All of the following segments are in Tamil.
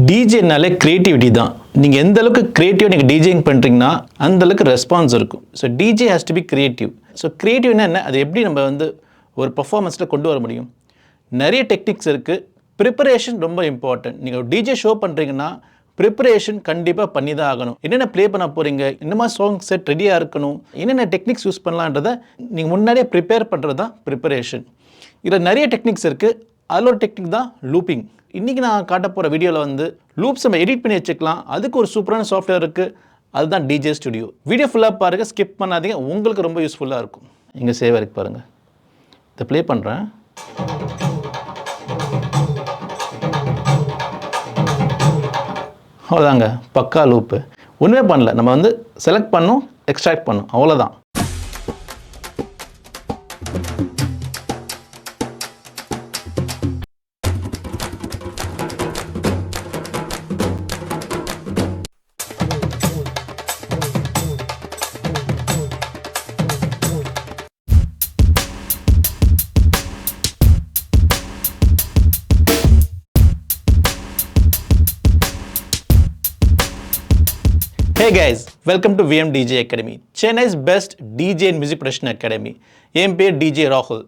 டிஜேனாலே க்ரியேட்டிவிட்டி தான். நீங்கள் எந்த அளவுக்கு க்ரியேட்டிவாக நீங்கள் டிஜேயிங் பண்ணுறீங்கன்னா அந்தளவுக்கு ரெஸ்பான்ஸ் இருக்கும். So DJ has to be creative. So க்ரியேட்டிவ்னா என்ன, அது எப்படி நம்ம வந்து ஒரு பர்ஃபார்மன்ஸில் கொண்டு வர முடியும்? நிறைய டெக்னிக்ஸ் இருக்குது. ப்ரிப்பரேஷன் ரொம்ப இம்பார்ட்டன்ட். நீங்கள் ஒரு டிஜே ஷோ பண்ணுறீங்கன்னா ப்ரிப்பரேஷன் கண்டிப்பாக பண்ணி தான் ஆகணும். என்னென்ன ப்ளே பண்ண போகிறீங்க, என்னமா சாங் செட் ரெடியாக இருக்கணும், என்னென்ன டெக்னிக்ஸ் யூஸ் பண்ணலான்றதை நீங்கள் முன்னாடியே ப்ரிப்பேர் பண்ணுறது தான் ப்ரிப்பரேஷன். இதில் நிறைய டெக்னிக்ஸ் இருக்குது. அதில் ஒரு டெக்னிக் தான் லூப்பிங். இன்றைக்கி நான் காட்ட போகிற வீடியோவில் வந்து லூப்ஸ் நம்ம எடிட் பண்ணி வச்சுக்கலாம். அதுக்கு ஒரு சூப்பரான சாஃப்ட்வேர் இருக்குது, அதுதான் டிஜே ஸ்டுடியோ. வீடியோ ஃபுல்லாக பாருங்கள், ஸ்கிப் பண்ணாதீங்க, உங்களுக்கு ரொம்ப யூஸ்ஃபுல்லாக இருக்கும். இங்கே சேவ் இருக்கு பாருங்கள், இதை ப்ளே பண்ணுறேன். அவ்வளோதாங்க, பக்கா லூப்பு. ஒன்றுமே பண்ணல, நம்ம வந்து செலக்ட் பண்ணோம், எக்ஸ்ட்ராக்ட் பண்ணோம், அவ்வளோதான். Hey guys, welcome to VM DJ Academy, Chennai's best DJ and music production academy. என் பேர் DJ ராகுல்.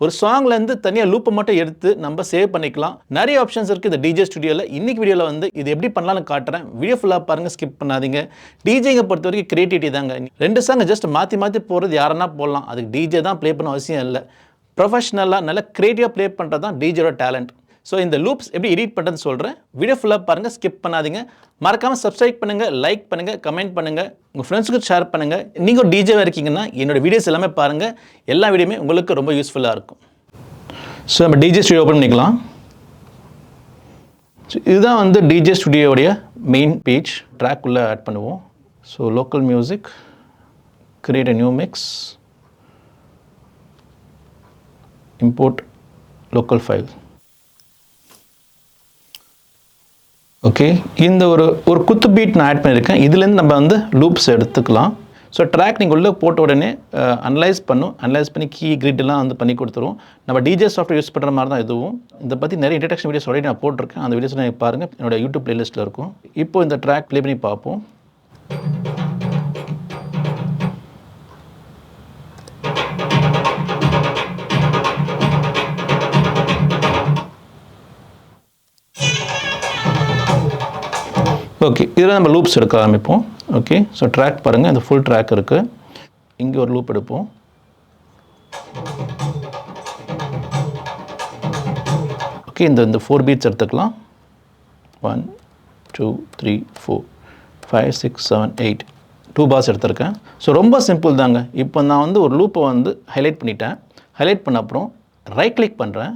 ஒரு சாங்லேருந்து தனியாக லூப்பை மட்டும் எடுத்து நம்ம சேவ் பண்ணிக்கலாம். நிறைய ஆப்ஷன்ஸ் இருக்குது இந்த டிஜே ஸ்டுடியோவில். இன்றைக்கி வீடியோவில் வந்து இது எப்படி பண்ணலான்னு காட்டுறேன். வீடியோ ஃபுல்லாக பாருங்கள், ஸ்கிப் பண்ணாதீங்க. டிஜேங்க பொறுத்த வரைக்கும் க்ரியேட்டிவிட்டி தாங்க. 2 சாங் ஜஸ்ட் மாற்றி போகிறது யாரன்னா போடலாம். அதுக்கு டிஜே தான் ப்ளே பண்ண அவசியம் இல்லை. ப்ரொஃபஷ்னலாக நல்லா க்ரியேட்டிவாக ப்ளே பண்ணுறது தான் டிஜேயோட டேலண்ட். ஸோ இந்த லூப்ஸ் எப்படி எடிட் பண்ணுறதுன்னு சொல்கிறேன். வீடியோ ஃபுல்லாக பாருங்கள், ஸ்கிப் பண்ணாதீங்க. மறக்காமல் சப்ஸ்கிரைப் பண்ணுங்கள், லைக் பண்ணுங்கள், கமெண்ட் பண்ணுங்கள், உங்கள் ஃப்ரெண்ட்ஸுக்கு ஷேர் பண்ணுங்கள். நீங்கள் ஒரு டிஜேவாக இருக்கீங்கன்னா என்னோடய வீடியோஸ் எல்லாமே பாருங்கள். எல்லா வீடியோமே உங்களுக்கு ரொம்ப யூஸ்ஃபுல்லாக இருக்கும். ஸோ நம்ம டிஜே ஸ்டுடியோ ஓப்பன் பண்ணிக்கலாம். ஸோ இதுதான் வந்து டிஜே ஸ்டுடியோடைய மெயின் பேஜ். ட்ராக் உள்ளே ஆட் பண்ணுவோம். So local music, create a new mix, import local file. Okay, இந்த ஒரு குத்து பீட் நான் ஆட் பண்ணியிருக்கேன். இதுலேருந்து நம்ம வந்து லூப்ஸ் எடுத்துக்கலாம். ஸோ ட்ராக் நீங்கள் உள்ளே போட்ட உடனே அனலைஸ் பண்ணி கீ கிரிட்லாம் வந்து பண்ணி கொடுத்துருவோம். நம்ம டிஜே சாஃப்ட்வேர் யூஸ் பண்ணுற மாதிரி தான் இதுவும். இதை பற்றி நிறைய இன்ட்ரடக்ஷன் வீடியோஸ் ஆல்ரெடி நான் போட்டிருக்கேன். அந்த வீடியோஸ் நீங்கள் பாருங்கள், என்னோடய யூடியூப் பிளேலிஸ்ட்டில் இருக்கும். இப்போ இந்த ட்ராக் ப்ளே பண்ணி பார்ப்போம். ஓகே, இதில் நம்ம லூப்ஸ் எடுக்க ஆரம்பிப்போம். ஓகே, ஸோ ட்ராக் பாருங்கள், இந்த ஃபுல் ட்ராக் இருக்குது. இங்கே ஒரு லூப் எடுப்போம். ஓகே, இந்த 4 பீட்ஸ் எடுத்துக்கலாம். 1 2 3 4 5 6 7 8 2 பாஸ் எடுத்திருக்கேன். ஸோ ரொம்ப சிம்பிள் தாங்க. இப்போ நான் வந்து ஒரு லூப்பை வந்து ஹைலைட் பண்ணிட்டேன். ஹைலைட் பண்ண அப்புறம் ரைட் கிளிக் பண்ணுறேன்.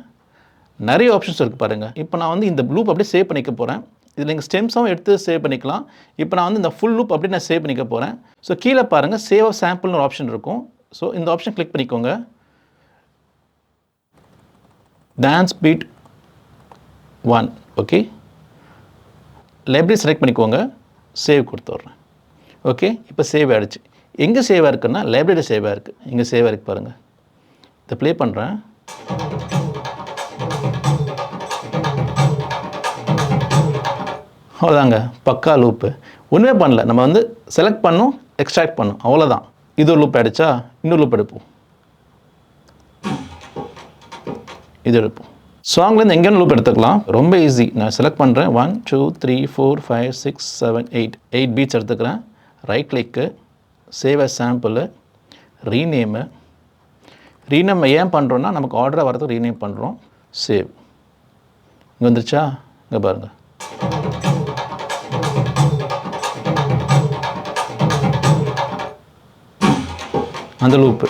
நிறைய ஆப்ஷன்ஸ் இருக்குது பாருங்கள். இப்போ நான் வந்து இந்த லூப் அப்படியே சேவ் பண்ணிக்க போகிறேன். இதில் நீங்கள் ஸ்டெம்ஸாகவும் எடுத்து சேவ் பண்ணிக்கலாம். இப்போ நான் வந்து இந்த ஃபுல் லூப் அப்படி நான் சேவ் பண்ணிக்க போகிறேன். ஸோ கீழே பாருங்கள், சேவ் சாம்பிள்னு ஒரு ஆப்ஷன் இருக்கும். ஸோ இந்த ஆப்ஷன் கிளிக் பண்ணிக்கோங்க. Dance beat 1. Okay, library select பண்ணிக்கோங்க, சேவ் கொடுத்துட்றேன். ஓகே, இப்போ சேவ் ஆகிடுச்சு. எங்கே சேவ் இருக்குன்னா லைப்ரரி சேவ் இருக்குது. இங்கே சேவ் இருக்குது பாருங்கள். இதை ப்ளே பண்ணுறேன். அவ்வளோதாங்க, பக்கா லூப்பு. ஒன்றுமே பண்ணல, நம்ம வந்து செலக்ட் பண்ணோம், எக்ஸ்ட்ராக்ட் பண்ணோம், அவ்வளோதான். இது ஒரு லூப் ஆகிடுச்சா, இன்னொரு லூப் எடுப்போம். இது எடுப்போம். சாங்லேருந்து எங்கேயும் லூப் எடுத்துக்கலாம், ரொம்ப ஈஸி. நான் செலக்ட் பண்ணுறேன். 1 2 3 4 5 6 7 8 பீட்ஸ் எடுத்துக்கிறேன். ரைட் கிளிக்கு, சேவ் அஸ் சாம்பிள், ரீநேம் ஏன் பண்ணுறோன்னா நமக்கு ஆர்டராக வரதுக்கு ரீநேம் பண்ணுறோம். சேவ். இங்கே வந்துருச்சா, இங்கே பாருங்கள். அந்த லூப்பு.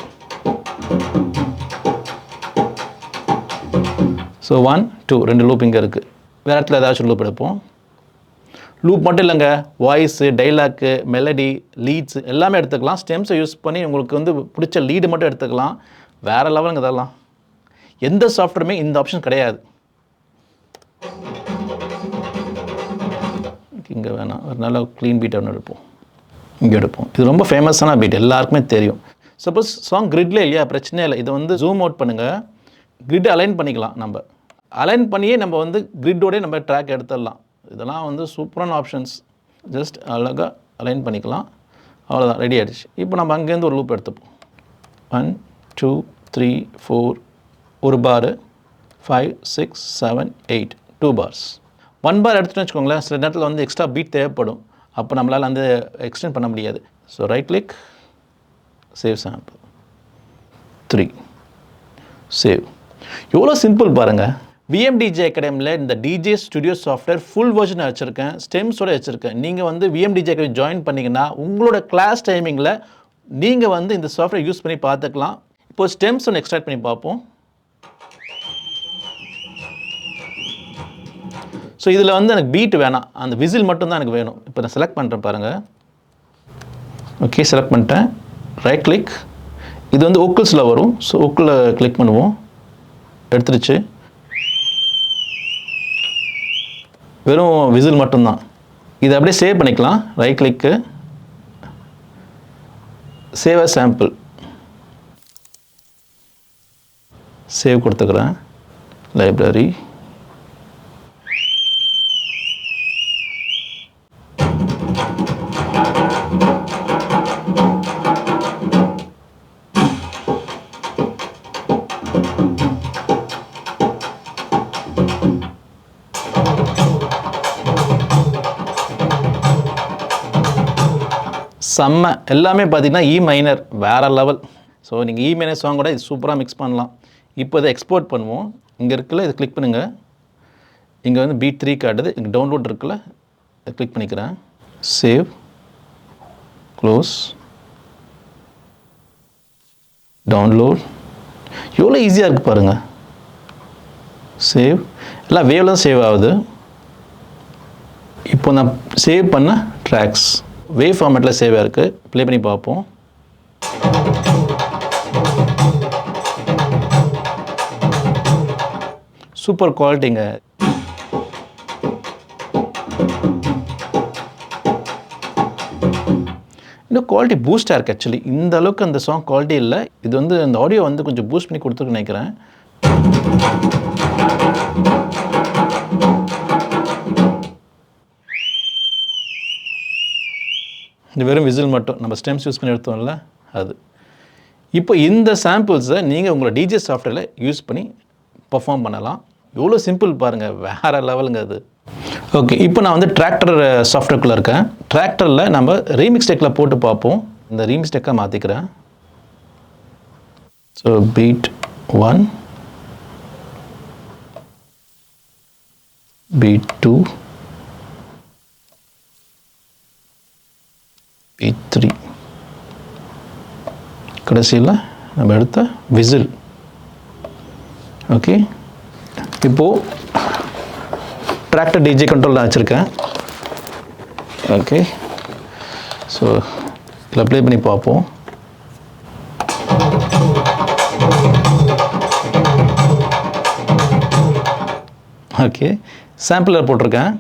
ஸோ 1 2 2 லூப் இங்கே இருக்குது. வேறு இடத்துல ஏதாச்சும் லூப் எடுப்போம். லூப் மட்டும் இல்லைங்க, வாய்ஸு, டைலாக்கு, மெலடி, லீட்ஸு எல்லாமே எடுத்துக்கலாம். ஸ்டெம்ஸை யூஸ் பண்ணி உங்களுக்கு வந்து பிடிச்ச லீடு மட்டும் எடுத்துக்கலாம். வேறு லெவலுங்க இதெல்லாம். எந்த சாஃப்ட்வேருமே இந்த ஆப்ஷன் கிடையாது. இங்கே வேணாம், ஒரு நல்ல க்ளீன் பீட் ஒன்று எடுப்போம். இங்கே எடுப்போம். இது ரொம்ப ஃபேமஸான பீட், எல்லாருக்குமே தெரியும். சப்போஸ் சாங் கிரிட்ல இல்லையா, பிரச்சனை இல்லை. இதை வந்து ஜூம் அவுட் பண்ணுங்கள். கிரிட் அலைன் பண்ணிக்கலாம். நம்ம அலைன் பண்ணியே நம்ம வந்து கிரிட்டோடய நம்ம ட்ராக் எடுத்துடலாம். இதெல்லாம் வந்து சூப்பரான ஆப்ஷன்ஸ். ஜஸ்ட் அழகாக அலைன் பண்ணிக்கலாம், அவ்வளோதான், ரெடி ஆகிடுச்சு. இப்போ நம்ம அங்கேருந்து ஒரு லூப் எடுத்துப்போம். 1 2 3 4 ஒரு பாரு, 5 6 7 8 2 பார்ஸ். 1 பார் எடுத்துகிட்டு வச்சுக்கோங்களேன், சில நேரத்தில் வந்து எக்ஸ்ட்ரா பீட் தேவைப்படும், அப்போ நம்மளால் வந்து எக்ஸ்டெண்ட் பண்ண முடியாது. So right click, save sample, 3 save. எவ்வளோ சிம்பிள் பாருங்கள். VMDJ அகாடமியில் இந்த டிஜே ஸ்டுடியோ சாஃப்ட்வேர் ஃபுல் வெர்ஷனை வச்சுருக்கேன், ஸ்டெம்ஸோடு வச்சுருக்கேன். நீங்கள் வந்து VMDJ அகாடமி ஜாயின் பண்ணிங்கன்னா உங்களோட கிளாஸ் டைமிங்கில் நீங்கள் வந்து இந்த சாஃப்ட்வேர் யூஸ் பண்ணி பார்த்துக்கலாம். இப்போ ஸ்டெம்ஸ் ஒன்று எக்ஸ்ட்ராக்ட் பண்ணி பார்ப்போம். ஸோ இதில் வந்து எனக்கு பீட் வேணாம், அந்த விசில் மட்டும்தான் எனக்கு வேணும். இப்போ நான் செலக்ட் பண்ணுறேன் பாருங்கள். ஓகே, செலக்ட் பண்ணிட்டேன். ரைட் கிளிக், இது வந்து ஓக்கல்ஸில் வரும். ஸோ ஓக்கில் கிளிக் பண்ணுவோம், எடுத்துருச்சு. வெறும் விசில் மட்டும்தான். இதை அப்படியே சேவ் பண்ணிக்கலாம். ரைட் கிளிக்கு, சேவ் அஸ் சாம்பிள், சேவ் கொடுத்துக்கிறேன். லைப்ரரி, செம்ம. எல்லாமே பார்த்தீங்கன்னா இ மைனர் வேறு லெவல். ஸோ நீங்கள் இ மைனர் சாங் கூட இது சூப்பராக மிக்ஸ் பண்ணலாம். இப்போ இதை எக்ஸ்போர்ட் பண்ணுவோம். இங்கே இருக்குல்ல, இதை கிளிக் பண்ணுங்கள். இங்கே வந்து பீட் 3 காட்டுது. இங்கே டவுன்லோட் இருக்குல்ல, இதை கிளிக் பண்ணிக்கிறேன். Save, close, download. எவ்வளோ ஈஸியாக இருக்குது பாருங்கள். சேவ், எல்லாம் வேவ்ல தான் சேவ் ஆகுது. இப்போ நான் சேவ் பண்ண ட்ராக்ஸ் வேவ் ஃபார்மேட்டில் சேவ் ஆகிருக்கு. ப்ளே பண்ணி பார்ப்போம். சூப்பர் குவாலிட்டிங்க. இன்னும் குவாலிட்டி பூஸ்டாக இருக்குது. ஆக்சுவலி இந்த அளவுக்கு அந்த சாங் குவாலிட்டி இல்லை. இது வந்து அந்த ஆடியோ வந்து கொஞ்சம் பூஸ்ட் பண்ணி கொடுத்துருக்குன்னு நினைக்கிறேன். இது வெறும் விசில் மட்டும், நம்ம ஸ்டெம்ஸ் யூஸ் பண்ணி எடுத்தோம்ல அது. இப்போ இந்த சாம்பிள்ஸை நீங்கள் உங்களோட டிஜே சாஃப்ட்வேரில் யூஸ் பண்ணி பர்ஃபார்ம் பண்ணலாம். எவ்வளோ சிம்பிள் பாருங்கள், வேறு லெவலுங்க அது. ஓகே, இப்போ நான் வந்து டிராக்டர் சாஃப்ட்வேர்க்குள்ளே இருக்கேன். டிராக்டரில் நம்ம ரீமிக்ஸ் டெக்கில் போட்டு பார்ப்போம். இந்த ரீமிக்ஸ் டெக்கை மாற்றிக்கிறேன். ஸோ பீட் 1, பீட் 2, பீட் 3, கடைசியில் நம்ம எடுத்த விசில். ஓகே, இப்போது டிராக்டர் டிஜே கண்ட்ரோல் நான் வச்சுருக்கேன். ஓகே, ஸோ இதில் ப்ளே பண்ணி பார்ப்போம். ஓகே, சாம்பிளர் போட்டிருக்கேன்.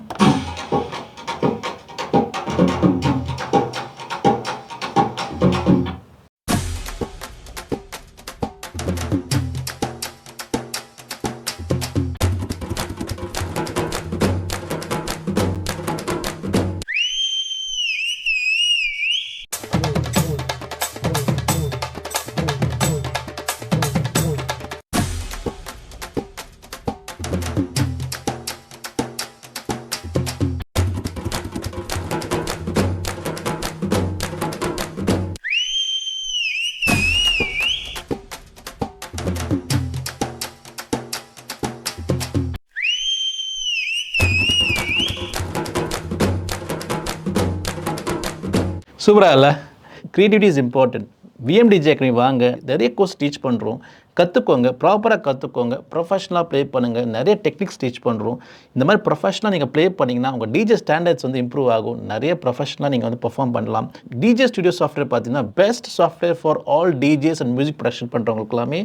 சூப்பராக இல்லை? Creativity is important. VMDJ academy வாங்க, நிறைய கோர்ஸ் டீச் பண்ணுறோம். கற்றுக்கோங்க, ப்ராப்பராக கற்றுக்கோங்க, ப்ரொஃபஷனலாக ப்ளே பண்ணுங்கள். நிறைய டெக்னிக்ஸ் டீச் பண்ணுறோம். இந்த மாதிரி ப்ரொஃபஷனலாக நீங்கள் ப்ளே பண்ணிங்கன்னா உங்கள் டிஜே ஸ்டாண்டர்ட்ஸ் வந்து இம்ப்ரூவ் ஆகும். நிறைய ப்ரொஃபஷனலாக நீங்கள் வந்து பெர்ஃபார்ம் பண்ணலாம். டிஜே ஸ்டுடியோ சாஃப்ட்வேர் பார்த்தீங்கன்னா best software for all DJs and music production பண்ணுறவங்களுக்கு எல்லாமே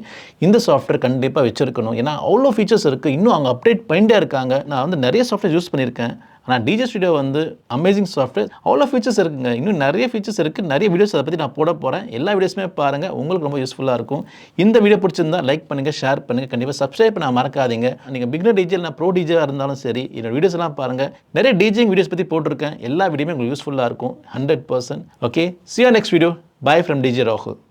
இந்த சாஃப்ட்வேர் கண்டிப்பாக வச்சுருக்கணும். ஏன்னா அவ்வளோ ஃபீச்சர்ஸ் இருக்குது. இன்னும் அவங்க அப்டேட் பண்ணிட்டே இருக்காங்க. நான் வந்து நிறைய சாஃப்ட்வேர் யூஸ் பண்ணியிருக்கேன். ஆனால் டிஜே ஸ்டுடியோ வந்து அமேசிங் சாஃப்ட்வேர், அவ்வளோ ஃபீச்சர்ஸ் இருக்குங்க. இன்னும் நிறைய ஃபீச்சர்ஸ் இருக்குது, நிறைய வீடியோஸ் அதை பற்றி நான் போட போகிறேன். எல்லா வீடியோஸுமே பாருங்கள், உங்களுக்கு ரொம்ப யூஸ்ஃபுல்லாக இருக்கும். இந்த வீடியோ பிடிச்சிருந்தா லைக் பண்ணுங்கள், ஷேர் பண்ணுங்கள், கண்டிப்பாக சப்ஸ்கிரைப் பண்ண மறக்காதீங்க. நீங்கள் பிகினர் டிஜே இல்லை ப்ரோ டிஜேவாக இருந்தாலும் சரி, என்னோட வீடியோஸ் எல்லாம் பாருங்கள். நிறைய டிஜேயிங் வீடியோஸ் பற்றி போட்டிருக்கேன். எல்லா வீடியோமே உங்களுக்கு யூஸ்ஃபுல்லாக இருக்கும் 100%. Okay, see you next video. Bye from DJ Rahul.